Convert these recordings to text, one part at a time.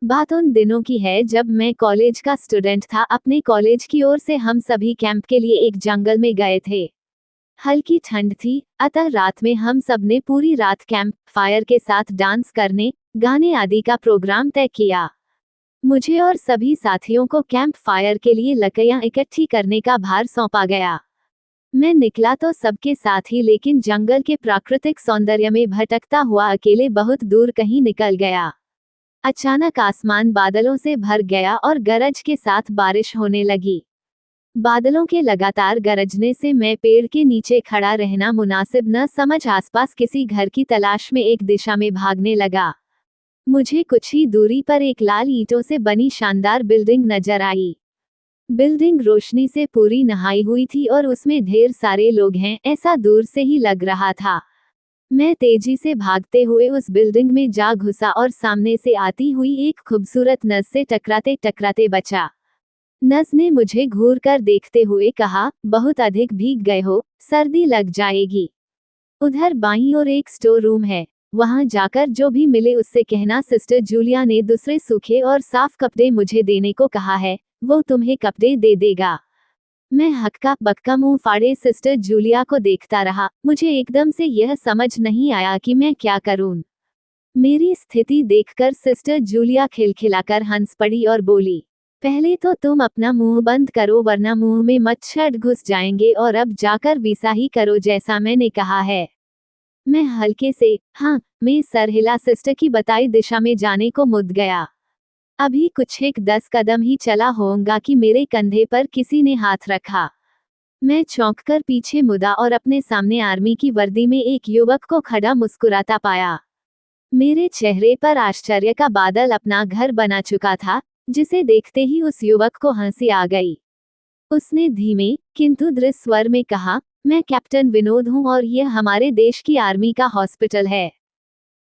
बात उन दिनों की है जब मैं कॉलेज का स्टूडेंट था। अपने कॉलेज की ओर से हम सभी कैंप के लिए एक जंगल में गए थे। हल्की ठंड थी, अतः रात में हम सब ने पूरी रात कैंप फायर के साथ डांस करने, गाने आदि का प्रोग्राम तय किया। मुझे और सभी साथियों को कैंप फायर के लिए लकड़ियां इकट्ठी करने का भार सौंपा गया। मैं निकला तो सबके साथ ही, लेकिन जंगल के प्राकृतिक सौंदर्य में भटकता हुआ अकेले बहुत दूर कहीं निकल गया। अचानक आसमान बादलों से भर गया और गरज के साथ बारिश होने लगी। बादलों के लगातार गरजने से मैं पेड़ के नीचे खड़ा रहना मुनासिब न समझ आसपास किसी घर की तलाश में एक दिशा में भागने लगा। मुझे कुछ ही दूरी पर एक लाल ईंटों से बनी शानदार बिल्डिंग नजर आई। बिल्डिंग रोशनी से पूरी नहाई हुई थी और उसमें ढेर सारे लोग हैं, ऐसा दूर से ही लग रहा था। मैं तेजी से भागते हुए उस बिल्डिंग में जा घुसा और सामने से आती हुई एक खूबसूरत नस से टकराते टकराते बचा। नस ने मुझे घूर कर देखते हुए कहा, बहुत अधिक भीग गए हो, सर्दी लग जाएगी। उधर बाईं ओर एक स्टोर रूम है, वहां जाकर जो भी मिले उससे कहना सिस्टर जूलिया ने दूसरे सूखे और साफ कपड़े मुझे देने को कहा है, वो तुम्हें कपड़े दे देगा। मैं हक्का बक्का मुंह फाड़े सिस्टर जूलिया को देखता रहा। मुझे एकदम से यह समझ नहीं आया कि मैं क्या करूं। मेरी स्थिति देखकर सिस्टर जूलिया खिलखिलाकर हंस पड़ी और बोली, पहले तो तुम अपना मुंह बंद करो वरना मुंह में मच्छर घुस जाएंगे, और अब जाकर वैसा ही करो जैसा मैंने कहा है। मैं हल्के से हाँ में सर हिला सिस्टर की बताई दिशा में जाने को मुड़ गया। अभी कुछ एक 10 कदम ही चला होऊंगा कि मेरे कंधे पर किसी ने हाथ रखा। मैं चौंककर पीछे मुड़ा और अपने सामने आर्मी की वर्दी में एक युवक को खड़ा मुस्कुराता पाया। मेरे चेहरे पर आश्चर्य का बादल अपना घर बना चुका था, जिसे देखते ही उस युवक को हंसी आ गई। उसने धीमे किंतु दृढ़ स्वर में कहा, मैं कैप्टन विनोद हूं और यह हमारे देश की आर्मी का हॉस्पिटल है।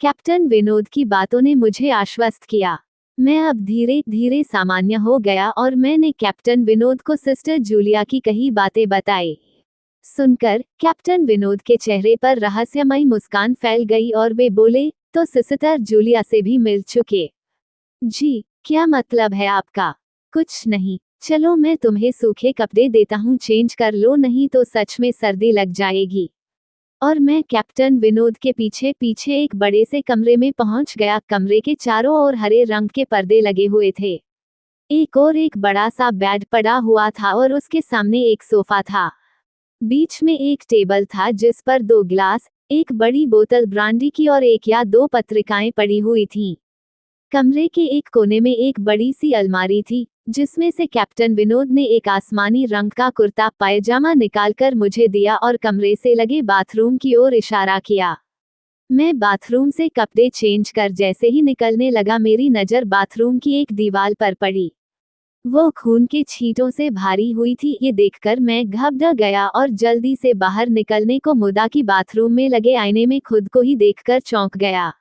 कैप्टन विनोद की बातों ने मुझे आश्वस्त किया। मैं अब धीरे धीरे सामान्य हो गया और मैंने कैप्टन विनोद को सिस्टर जूलिया की कही बातें बताई। सुनकर कैप्टन विनोद के चेहरे पर रहस्यमयी मुस्कान फैल गई और वे बोले, तो सिस्टर जूलिया से भी मिल चुके? जी, क्या मतलब है आपका? कुछ नहीं, चलो मैं तुम्हें सूखे कपड़े देता हूँ, चेंज कर लो, नहीं तो सच में सर्दी लग जाएगी। और मैं कैप्टन विनोद के पीछे पीछे एक बड़े से कमरे में पहुंच गया। कमरे के चारों ओर हरे रंग के पर्दे लगे हुए थे। एक बड़ा सा बेड पड़ा हुआ था और उसके सामने एक सोफा था। बीच में एक टेबल था जिस पर 2 गिलास, एक बड़ी बोतल ब्रांडी की और 1 या 2 पत्रिकाएं पड़ी हुई थीं। कमरे के एक कोने में एक बड़ी सी अलमारी थी, जिसमें से कैप्टन विनोद ने एक आसमानी रंग का कुर्ता पायजामा निकालकर मुझे दिया और कमरे से लगे बाथरूम की ओर इशारा किया। मैं बाथरूम से कपड़े चेंज कर जैसे ही निकलने लगा, मेरी नज़र बाथरूम की एक दीवार पर पड़ी। वो खून के छींटों से भारी हुई थी। ये देखकर मैं घबरा गया और जल्दी से बाहर निकलने को मुड़ा कि बाथरूम में लगे आईने में खुद को ही देखकर चौंक गया।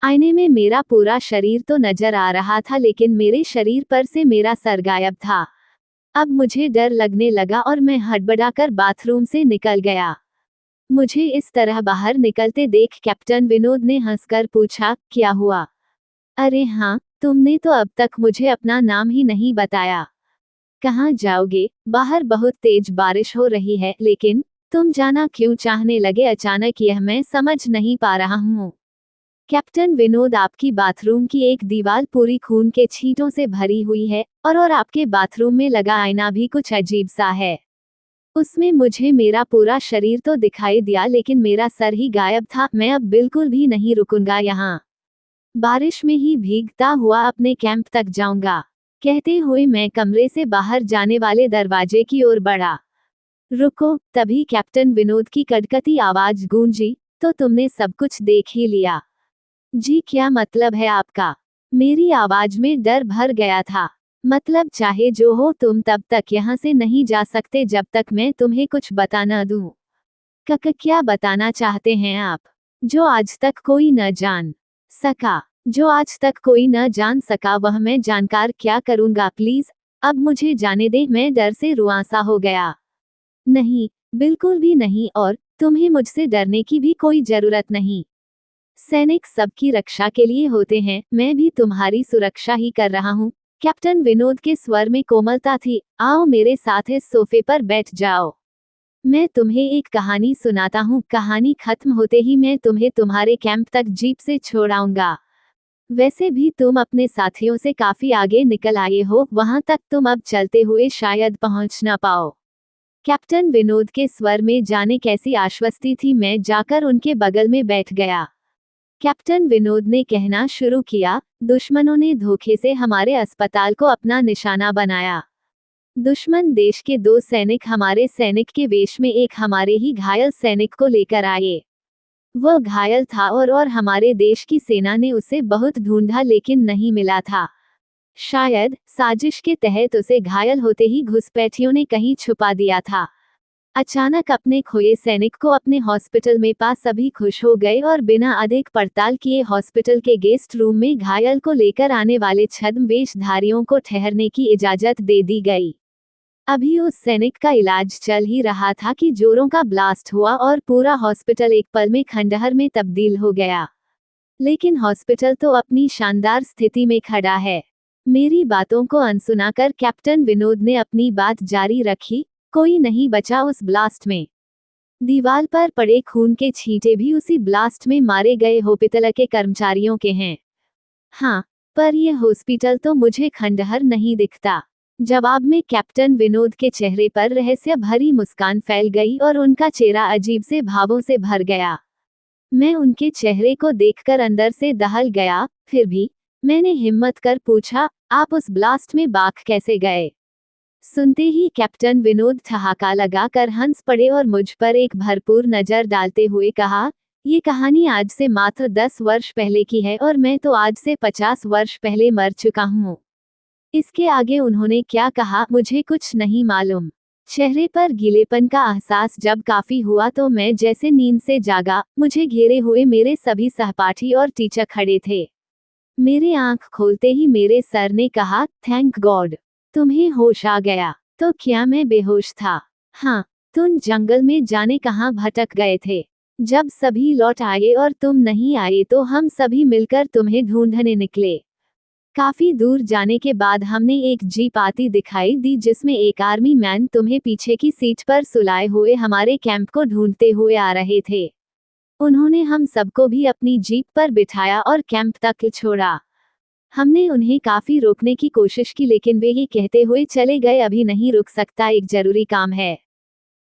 आईने में मेरा पूरा शरीर तो नजर आ रहा था, लेकिन मेरे शरीर पर से मेरा सर गायब था। अब मुझे डर लगने लगा और मैं हड़बड़ाकर बाथरूम से निकल गया। मुझे इस तरह बाहर निकलते देख कैप्टन विनोद ने हंसकर पूछा, क्या हुआ? अरे हाँ, तुमने तो अब तक मुझे अपना नाम ही नहीं बताया। कहाँ जाओगे? बाहर बहुत तेज बारिश हो रही है, लेकिन तुम जाना क्यों चाहने लगे अचानक, यह मैं समझ नहीं पा रहा हूँ। कैप्टन विनोद, आपकी बाथरूम की एक दीवार पूरी खून के छींटों से भरी हुई है, और आपके बाथरूम में लगा आईना भी कुछ अजीब सा है। उसमें मुझे मेरा पूरा शरीर तो दिखाई दिया, लेकिन मेरा सर ही गायब था। मैं अब बिल्कुल भी नहीं रुकूंगा यहाँ। बारिश में ही भीगता हुआ अपने कैंप तक जाऊंगा। कहते हुए मैं कमरे से बाहर जाने वाले दरवाजे की ओर बढ़ा। रुको, तभी कैप्टन विनोद की कड़कती आवाज गूंजी, तो तुमने सब कुछ देख ही लिया? जी, क्या मतलब है आपका? मेरी आवाज में डर भर गया था। मतलब चाहे जो हो, तुम तब तक यहाँ से नहीं जा सकते जब तक मैं तुम्हें कुछ बता न दूं। क्या बताना चाहते हैं आप? जो आज तक कोई न जान सका। जो आज तक कोई न जान सका वह मैं जानकर क्या करूंगा? प्लीज अब मुझे जाने दे, मैं डर से रुआंसा हो गया। नहीं, बिल्कुल भी नहीं, और तुम्हें मुझसे डरने की भी कोई जरूरत नहीं। सैनिक सबकी रक्षा के लिए होते हैं, मैं भी तुम्हारी सुरक्षा ही कर रहा हूँ। कैप्टन विनोद के स्वर में कोमलता थी। आओ मेरे साथ इस सोफे पर बैठ जाओ। मैं तुम्हें एक कहानी सुनाता हूँ। कहानी खत्म होते ही मैं तुम्हें तुम्हारे कैंप तक जीप से छोड़ाऊंगा। वैसे भी तुम अपने साथियों से काफी आगे निकल आए हो, वहां तक तुम अब चलते हुए शायद पहुंच ना पाओ। कैप्टन विनोद के स्वर में जाने कैसी आश्वस्ति थी। मैं जाकर उनके बगल में बैठ गया। कैप्टन विनोद ने कहना शुरू किया, दुश्मनों ने धोखे से हमारे अस्पताल को अपना निशाना बनाया। दुश्मन देश के 2 सैनिक हमारे सैनिक के वेश में एक हमारे ही घायल सैनिक को लेकर आए। वह घायल था और हमारे देश की सेना ने उसे बहुत ढूंढा लेकिन नहीं मिला था। शायद साजिश के तहत उसे घायल होते ही घुसपैठियों ने कहीं छुपा दिया था। अचानक अपने खोए सैनिक को अपने हॉस्पिटल में पा सभी खुश हो गए और बिना अधिक पड़ताल किए हॉस्पिटल के गेस्ट रूम में घायल को लेकर आने वाले छद्मवेशधारियों को ठहरने की इजाजत दे दी गई। अभी उस सैनिक का इलाज चल ही रहा था कि जोरों का ब्लास्ट हुआ और पूरा हॉस्पिटल एक पल में खंडहर में तब्दील हो गया। लेकिन हॉस्पिटल तो अपनी शानदार स्थिति में खड़ा है। मेरी बातों को अनसुना कर कैप्टन विनोद ने अपनी बात जारी रखी। कोई नहीं बचा उस ब्लास्ट में। दीवार पर पड़े खून के छींटे भी उसी ब्लास्ट में मारे गए हॉस्पिटल के कर्मचारियों के हैं। हाँ, पर यह हॉस्पिटल तो मुझे खंडहर नहीं दिखता। जवाब में कैप्टन विनोद के चेहरे पर रहस्य भरी मुस्कान फैल गई और उनका चेहरा अजीब से भावों से भर गया। मैं उनके चेहरे को देखकर अंदर से दहल गया। फिर भी मैंने हिम्मत कर पूछा, आप उस ब्लास्ट में बाग कैसे गए? सुनते ही कैप्टन विनोद ठहाका लगाकर हंस पड़े और मुझ पर एक भरपूर नजर डालते हुए कहा, ये कहानी आज से मात्र 10 वर्ष पहले की है और मैं तो आज से 50 वर्ष पहले मर चुका हूँ। इसके आगे उन्होंने क्या कहा मुझे कुछ नहीं मालूम। चेहरे पर गीलेपन का एहसास जब काफी हुआ तो मैं जैसे नींद से जागा। मुझे घेरे हुए मेरे सभी सहपाठी और टीचर खड़े थे। मेरे आंख खोलते ही मेरे सर ने कहा, थैंक गॉड, तुम्हें होश आ गया। तो क्या मैं बेहोश था? हाँ, तुम जंगल में जाने कहाँ भटक गए थे। जब सभी लौट आए और तुम नहीं आए तो हम सभी मिलकर तुम्हें ढूंढने निकले। काफी दूर जाने के बाद हमने एक जीप आती दिखाई दी जिसमें एक आर्मी मैन तुम्हें पीछे की सीट पर सुलाए हुए हमारे कैंप को ढूंढते हुए आ रहे थे। उन्होंने हम सबको भी अपनी जीप पर बिठाया और कैंप तक छोड़ा। हमने उन्हें काफी रोकने की कोशिश की लेकिन वे ही कहते हुए चले गए, अभी नहीं रुक सकता, एक जरूरी काम है।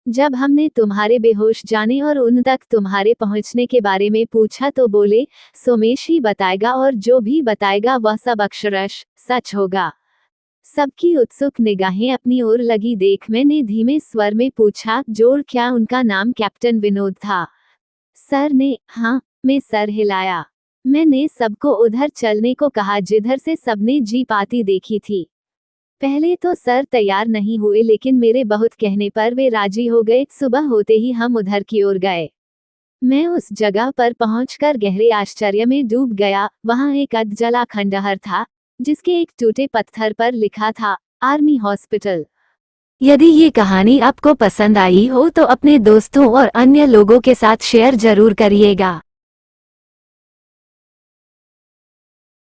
जब हमने तुम्हारे बेहोश जाने और उन तक तुम्हारे पहुंचने के बारे में पूछा तो बोले, सोमेश ही बताएगा और जो भी बताएगा वह सब अक्षरश सच होगा। सबकी उत्सुक निगाहें अपनी ओर लगी देख मैंने धीमे स्वर में पूछा, जोर क्या उनका नाम कैप्टन विनोद था? सर ने हाँ में सर हिलाया। मैंने सबको उधर चलने को कहा जिधर से सबने जीप आती देखी थी। पहले तो सर तैयार नहीं हुए लेकिन मेरे बहुत कहने पर वे राजी हो गए। सुबह होते ही हम उधर की ओर गए। मैं उस जगह पर पहुंचकर गहरे आश्चर्य में डूब गया। वहां एक अधजला खंडहर था जिसके एक टूटे पत्थर पर लिखा था, आर्मी हॉस्पिटल। यदि ये कहानी आपको पसंद आई हो तो अपने दोस्तों और अन्य लोगों के साथ शेयर जरूर करिएगा।